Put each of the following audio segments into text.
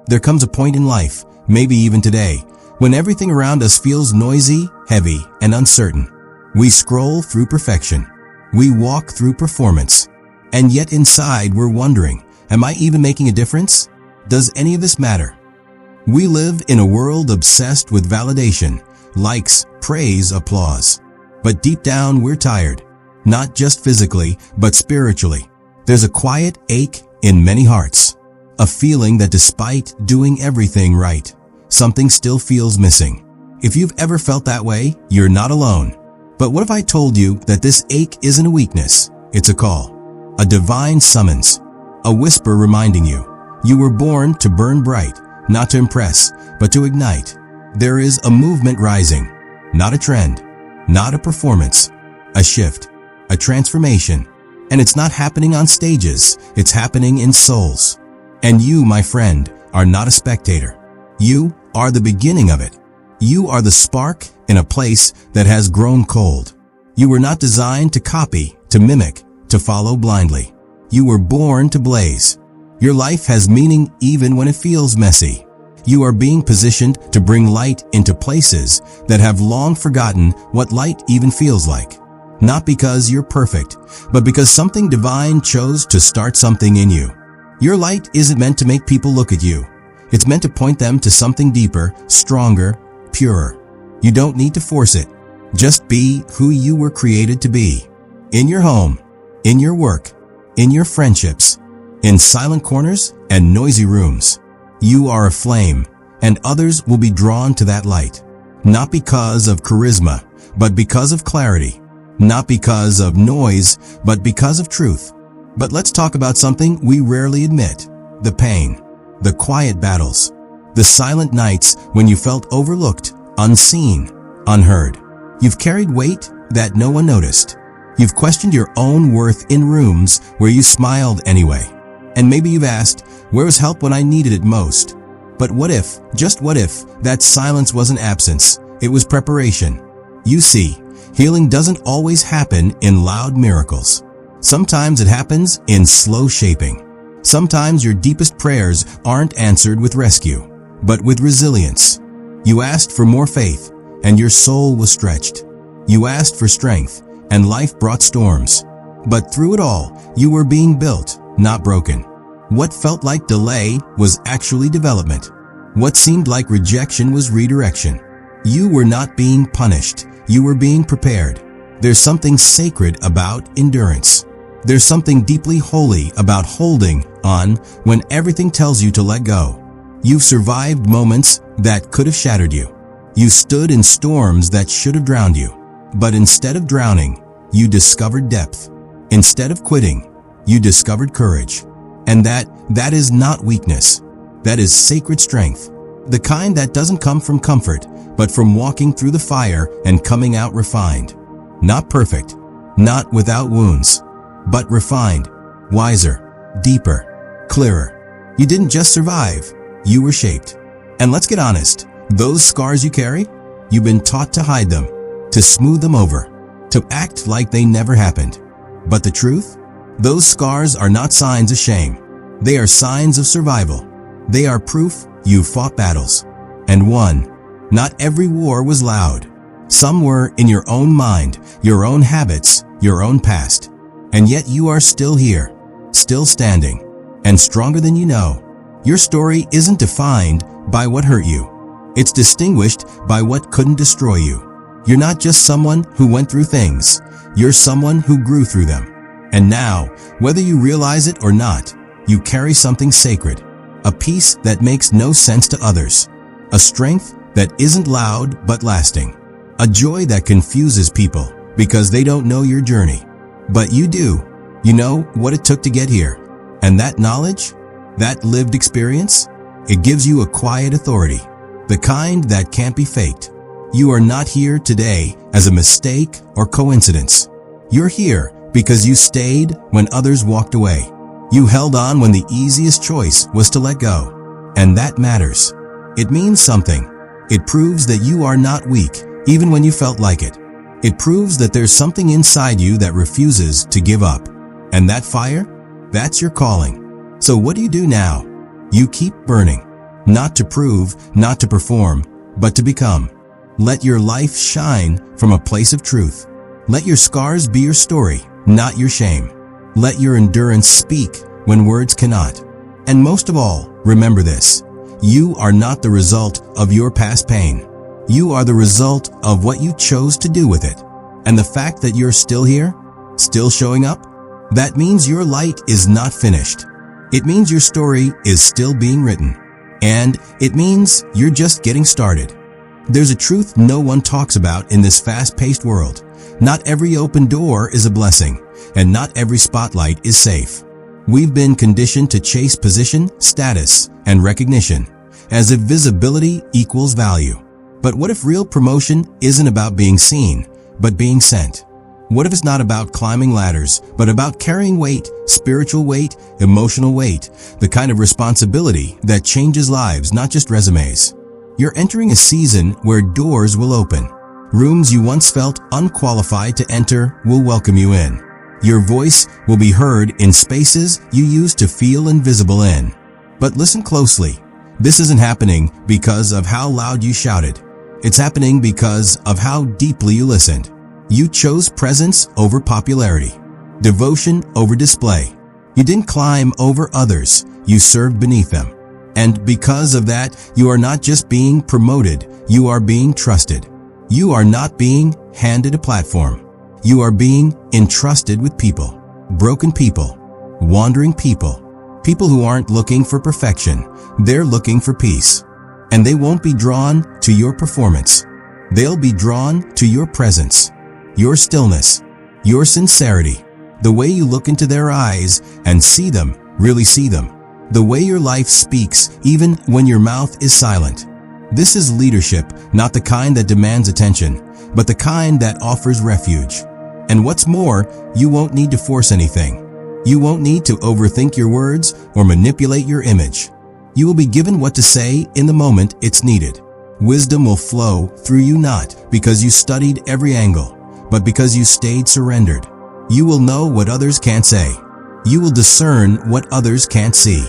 There comes a point in life, maybe even today, when everything around us feels noisy, heavy, and uncertain. We scroll through perfection. We walk through performance. And yet inside we're wondering, am I even making a difference? Does any of this matter? We live in a world obsessed with validation, likes, praise, applause. But deep down we're tired. Not just physically, but spiritually. There's a quiet ache in many hearts. A feeling that despite doing everything right, something still feels missing. If you've ever felt that way, you're not alone. But what if I told you that this ache isn't a weakness? It's a call. A divine summons. A whisper reminding you. You were born to burn bright, not to impress, but to ignite. There is a movement rising. Not a trend. Not a performance. A shift. A transformation. And it's not happening on stages. It's happening in souls. And you, my friend, are not a spectator. You are the beginning of it. You are the spark in a place that has grown cold. You were not designed to copy, to mimic, to follow blindly. You were born to blaze. Your life has meaning even when it feels messy. You are being positioned to bring light into places that have long forgotten what light even feels like. Not because you're perfect, but because something divine chose to start something in you. Your light isn't meant to make people look at you. It's meant to point them to something deeper, stronger, purer. You don't need to force it. Just be who you were created to be. In your home, in your work, in your friendships, in silent corners and noisy rooms. You are a flame, and others will be drawn to that light. Not because of charisma, but because of clarity. Not because of noise, but because of truth. But let's talk about something we rarely admit. The pain. The quiet battles. The silent nights when you felt overlooked, unseen, unheard. You've carried weight that no one noticed. You've questioned your own worth in rooms where you smiled anyway. And maybe you've asked, where was help when I needed it most? But what if, just what if, that silence wasn't absence, it was preparation? You see, healing doesn't always happen in loud miracles. Sometimes it happens in slow shaping. Sometimes your deepest prayers aren't answered with rescue, but with resilience. You asked for more faith, and your soul was stretched. You asked for strength, and life brought storms. But through it all, you were being built, not broken. What felt like delay was actually development. What seemed like rejection was redirection. You were not being punished. You were being prepared. There's something sacred about endurance. There's something deeply holy about holding on when everything tells you to let go. You've survived moments that could have shattered you. You stood in storms that should have drowned you. But instead of drowning, you discovered depth. Instead of quitting, you discovered courage. And that is not weakness. That is sacred strength. The kind that doesn't come from comfort, but from walking through the fire and coming out refined. Not perfect, not without wounds, but refined, wiser, deeper, clearer. You didn't just survive, you were shaped. And let's get honest, those scars you carry, you've been taught to hide them, to smooth them over, to act like they never happened. But the truth? Those scars are not signs of shame. They are signs of survival. They are proof you fought battles and won. Not every war was loud. Some were in your own mind, your own habits, your own past. And yet you are still here, still standing, and stronger than you know. Your story isn't defined by what hurt you. It's distinguished by what couldn't destroy you. You're not just someone who went through things. You're someone who grew through them. And now, whether you realize it or not, you carry something sacred. A peace that makes no sense to others. A strength that isn't loud but lasting. A joy that confuses people because they don't know your journey. But you do. You know what it took to get here. And that knowledge, that lived experience, it gives you a quiet authority. The kind that can't be faked. You are not here today as a mistake or coincidence. You're here because you stayed when others walked away. You held on when the easiest choice was to let go. And that matters. It means something. It proves that you are not weak, even when you felt like it. It proves that there's something inside you that refuses to give up. And that fire? That's your calling. So what do you do now? You keep burning. Not to prove, not to perform, but to become. Let your life shine from a place of truth. Let your scars be your story, not your shame. Let your endurance speak when words cannot. And most of all, remember this. You are not the result of your past pain. You are the result of what you chose to do with it. And the fact that you're still here, still showing up, that means your light is not finished. It means your story is still being written. And it means you're just getting started. There's a truth no one talks about in this fast-paced world. Not every open door is a blessing, and not every spotlight is safe. We've been conditioned to chase position, status, and recognition, as if visibility equals value. But what if real promotion isn't about being seen, but being sent? What if it's not about climbing ladders, but about carrying weight, spiritual weight, emotional weight, the kind of responsibility that changes lives, not just resumes? You're entering a season where doors will open. Rooms you once felt unqualified to enter will welcome you in. Your voice will be heard in spaces you used to feel invisible in. But listen closely. This isn't happening because of how loud you shouted. It's happening because of how deeply you listened. You chose presence over popularity, devotion over display. You didn't climb over others, you served beneath them. And because of that, you are not just being promoted, you are being trusted. You are not being handed a platform. You are being entrusted with people, broken people, wandering people, people who aren't looking for perfection, they're looking for peace. And they won't be drawn to your performance. They'll be drawn to your presence, your stillness, your sincerity, the way you look into their eyes and see them, really see them, the way your life speaks even when your mouth is silent. This is leadership, not the kind that demands attention, but the kind that offers refuge. And what's more, you won't need to force anything. You won't need to overthink your words or manipulate your image. You will be given what to say in the moment it's needed. Wisdom will flow through you not because you studied every angle, but because you stayed surrendered. You will know what others can't say. You will discern what others can't see.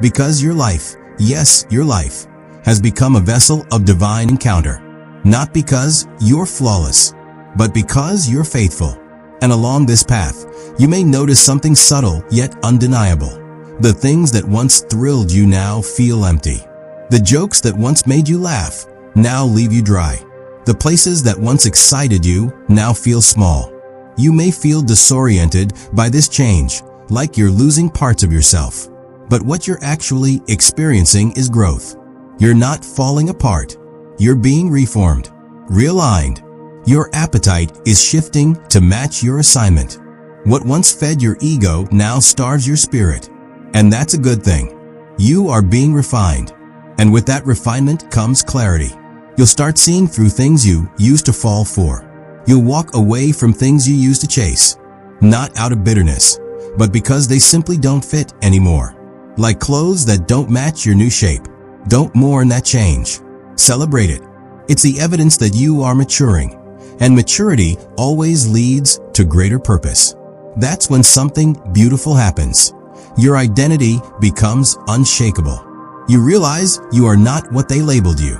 Because your life, yes, your life, has become a vessel of divine encounter. Not because you're flawless, but because you're faithful. And along this path, you may notice something subtle yet undeniable. The things that once thrilled you now feel empty. The jokes that once made you laugh now leave you dry. The places that once excited you now feel small. You may feel disoriented by this change, like you're losing parts of yourself. But what you're actually experiencing is growth. You're not falling apart. You're being reformed, realigned. Your appetite is shifting to match your assignment. What once fed your ego now starves your spirit. And that's a good thing. You are being refined. And with that refinement comes clarity. You'll start seeing through things you used to fall for. You'll walk away from things you used to chase. Not out of bitterness, but because they simply don't fit anymore. Like clothes that don't match your new shape. Don't mourn that change. Celebrate it. It's the evidence that you are maturing. And maturity always leads to greater purpose. That's when something beautiful happens. Your identity becomes unshakable. You realize you are not what they labeled you.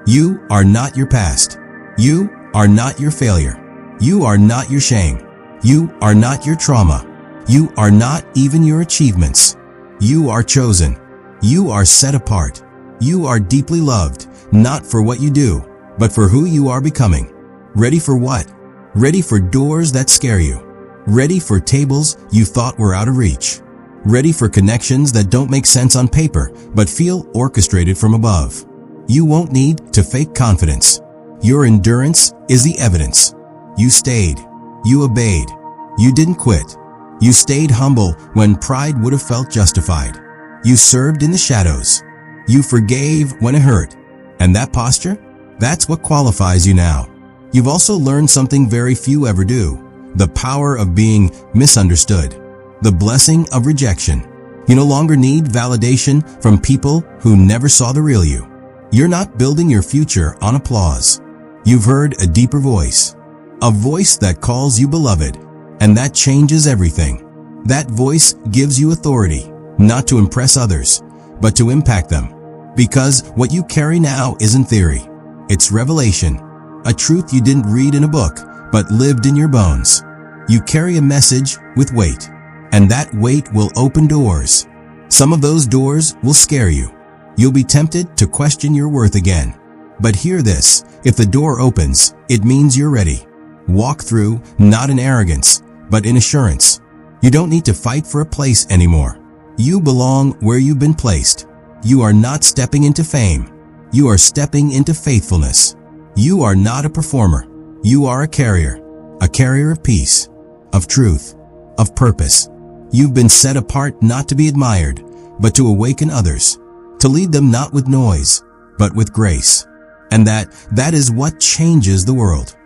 You are not your past. You are not your failure. You are not your shame. You are not your trauma. You are not even your achievements. You are chosen. You are set apart. You are deeply loved, not for what you do, but for who you are becoming. Ready for what? Ready for doors that scare you. Ready for tables you thought were out of reach. Ready for connections that don't make sense on paper, but feel orchestrated from above. You won't need to fake confidence. Your endurance is the evidence. You stayed. You obeyed. You didn't quit. You stayed humble when pride would have felt justified. You served in the shadows. You forgave when it hurt. And that posture? That's what qualifies you now. You've also learned something very few ever do. The power of being misunderstood. The blessing of rejection. You no longer need validation from people who never saw the real you. You're not building your future on applause. You've heard a deeper voice. A voice that calls you beloved. And that changes everything. That voice gives you authority, not to impress others, but to impact them. Because what you carry now isn't theory. It's revelation. A truth you didn't read in a book, but lived in your bones. You carry a message with weight, and that weight will open doors. Some of those doors will scare you. You'll be tempted to question your worth again. But hear this, if the door opens, it means you're ready. Walk through, not in arrogance, but in assurance. You don't need to fight for a place anymore. You belong where you've been placed. You are not stepping into fame. You are stepping into faithfulness. You are not a performer. You are a carrier of peace, of truth, of purpose. You've been set apart not to be admired, but to awaken others, to lead them not with noise, but with grace. And that is what changes the world.